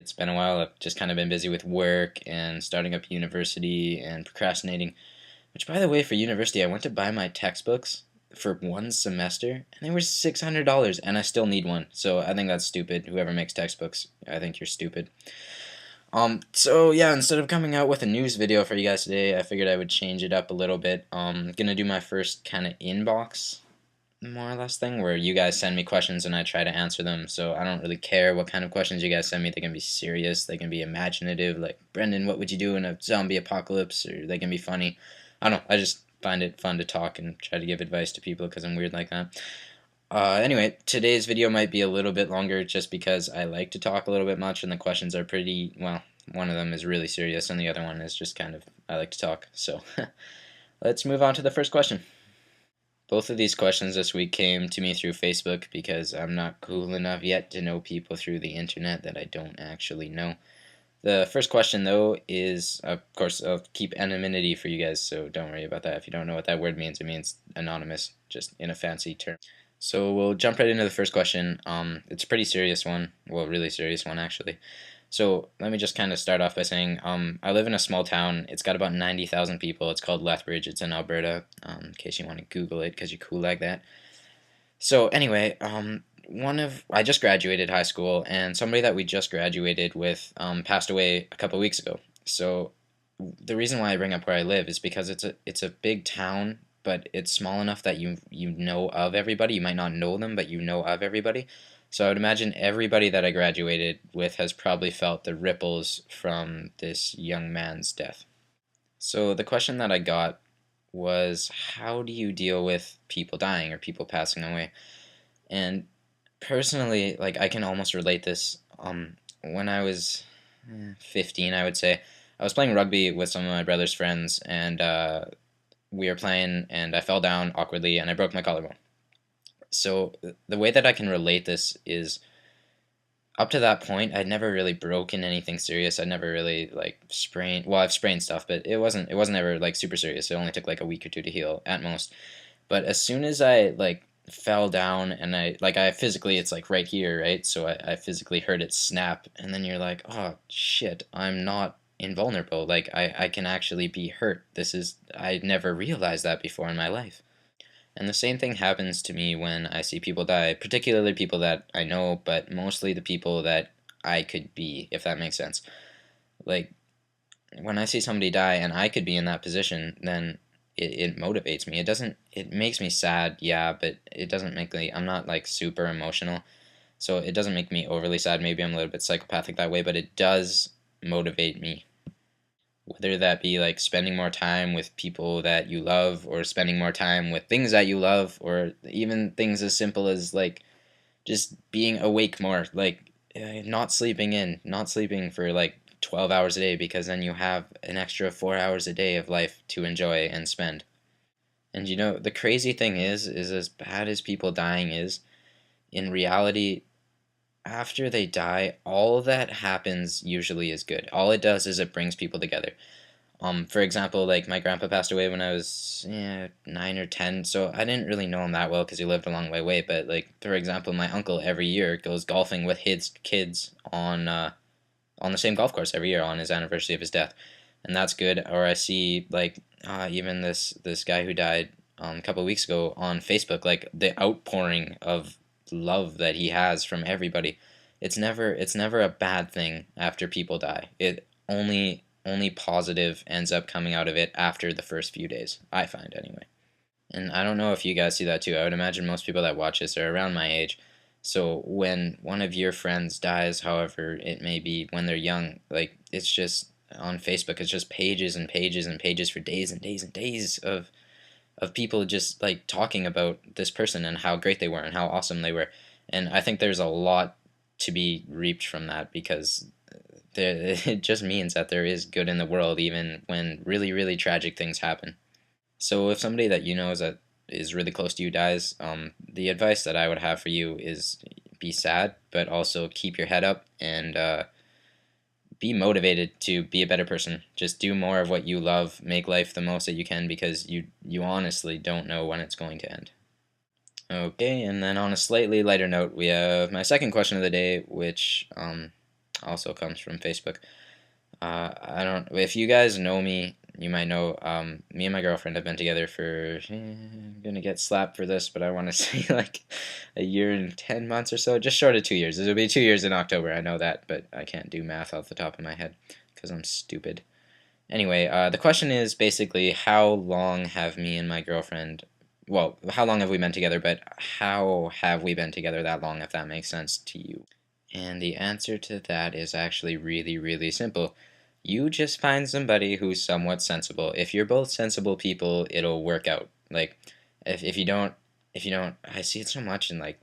It's been a while. I've just kind of been busy with work and starting up university and procrastinating. Which, by the way, for university, I went to buy my textbooks for one semester, and they were $600, and I still need one. So I think that's stupid. Whoever makes textbooks, I think you're stupid. So yeah, instead of coming out with a news video for you guys today, I figured I would change it up a little bit. Gonna do my first kind of inbox more or less thing where you guys send me questions and I try to answer them. So I don't really care what kind of questions you guys send me. They can be serious, they can be imaginative, like Brendan, what would you do in a zombie apocalypse, or they can be funny. I don't know. I just find it fun to talk and try to give advice to people because I'm weird like that. Anyway, today's video might be a little bit longer just because I like to talk a little bit much and the questions are pretty, well, one of them is really serious and the other one is just kind of, I like to talk. So let's move on to the first question. Both of these questions this week came to me through Facebook because I'm not cool enough yet to know people through the internet that I don't actually know. The first question, though, is, of course, I'll keep anonymity for you guys, so don't worry about that. If you don't know what that word means, it means anonymous, just in a fancy term. So we'll jump right into the first question. It's a pretty serious one. Well, really serious one, actually. So let me just kind of start off by saying I live in a small town. It's got about 90,000 people. It's called Lethbridge. It's in Alberta, in case you want to Google it because you're cool like that. So anyway, I just graduated high school, and somebody that we just graduated with passed away a couple weeks ago. So the reason why I bring up where I live is because it's a big town, but it's small enough that you know of everybody. You might not know them, but you know of everybody. So I would imagine everybody that I graduated with has probably felt the ripples from this young man's death. So the question that I got was, how do you deal with people dying or people passing away? And personally, like, I can almost relate this. When I was 15, I would say, I was playing rugby with some of my brother's friends, and we were playing, and I fell down awkwardly, and I broke my collarbone. So the way that I can relate this is, up to that point, I'd never really broken anything serious. I'd never really like sprained. Well, I've sprained stuff, but it wasn't ever like super serious. It only took like a week or two to heal at most. But as soon as I like fell down and I physically, it's like right here, right? So I physically heard it snap, and then you're like, oh shit, I'm not invulnerable. Like I can actually be hurt. I never realized that before in my life. And the same thing happens to me when I see people die, particularly people that I know, but mostly the people that I could be, if that makes sense. Like, when I see somebody die and I could be in that position, then it motivates me. It makes me sad, yeah, but it doesn't make me, I'm not like super emotional. So it doesn't make me overly sad. Maybe I'm a little bit psychopathic that way, but it does motivate me, whether that be like spending more time with people that you love or spending more time with things that you love, or even things as simple as like just being awake more, like not sleeping for like 12 hours a day, because then you have an extra 4 hours a day of life to enjoy and spend. And you know, the crazy thing is as bad as people dying is, in reality, after they die, all that happens usually is good. All it does is it brings people together. For example, like my grandpa passed away when I was 9 or 10, so I didn't really know him that well because he lived a long way away. But like, for example, my uncle every year goes golfing with his kids on the same golf course every year on his anniversary of his death, and that's good. Or I see like even this guy who died a couple of weeks ago on Facebook, like the outpouring of love that he has from everybody. It's never a bad thing after people die. It only positive ends up coming out of it after the first few days, I find anyway. And I don't know if you guys see that too. I would imagine most people that watch this are around my age. So when one of your friends dies, however it may be, when they're young, like, it's just on Facebook, it's just pages and pages and pages for days and days and days of people just like talking about this person and how great they were and how awesome they were. And I think there's a lot to be reaped from that, because it just means that there is good in the world even when really, really tragic things happen. So if somebody that you know is really close to you dies, the advice that I would have for you is be sad, but also keep your head up and be motivated to be a better person. Just do more of what you love. Make life the most that you can, because you honestly don't know when it's going to end. Okay, and then on a slightly lighter note, we have my second question of the day, which also comes from Facebook. I don't. If you guys know me, you might know. Me and my girlfriend have been together for. I'm gonna get slapped for this, but I want to say like a year and 10 months or so, just short of 2 years. It'll be 2 years in October. I know that, but I can't do math off the top of my head because I'm stupid. Anyway, the question is basically how long have me and my girlfriend. Well, how long have we been together? But how have we been together that long? If that makes sense to you. And the answer to that is actually really, really simple. You just find somebody who's somewhat sensible. If you're both sensible people, it'll work out. Like, if you don't, I see it so much in like,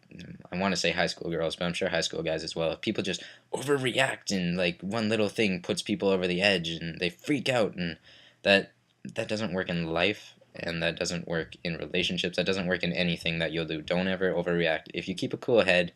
I want to say high school girls, but I'm sure high school guys as well. If people just overreact and like one little thing puts people over the edge and they freak out, and that that doesn't work in life, and that doesn't work in relationships. That doesn't work in anything that you'll do. Don't ever overreact. If you keep a cool head,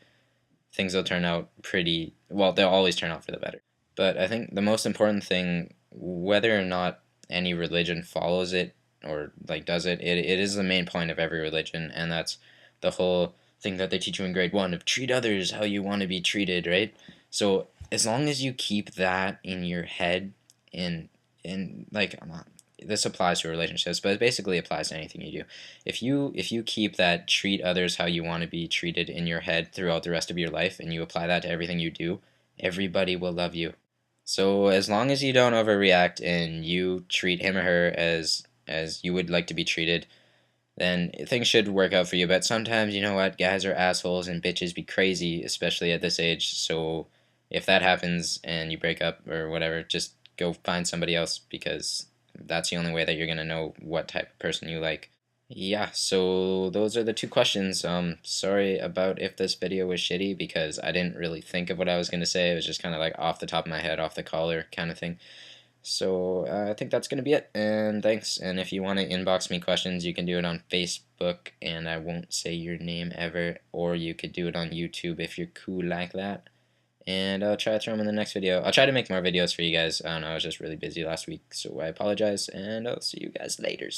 things will turn out pretty well. They'll always turn out for the better. But I think the most important thing, whether or not any religion follows it or like does it, it is the main point of every religion, and that's the whole thing that they teach you in grade one of treat others how you want to be treated, right? So as long as you keep that in your head, in like this applies to relationships, but it basically applies to anything you do. If you keep that treat others how you want to be treated in your head throughout the rest of your life, and you apply that to everything you do, everybody will love you. So as long as you don't overreact and you treat him or her as you would like to be treated, then things should work out for you. But sometimes, you know what, guys are assholes and bitches be crazy, especially at this age. So if that happens and you break up or whatever, just go find somebody else, because that's the only way that you're gonna know what type of person you like. Yeah, so those are the two questions. Sorry about if this video was shitty, because I didn't really think of what I was gonna say. It was just kind of like off the top of my head, off the collar kind of thing. So I think that's gonna be it. And thanks. And if you want to inbox me questions, you can do it on Facebook, and I won't say your name ever. Or you could do it on YouTube if you're cool like that. And I'll try to throw them in the next video. I'll try to make more videos for you guys. I don't know, I was just really busy last week, so I apologize, and I'll see you guys later.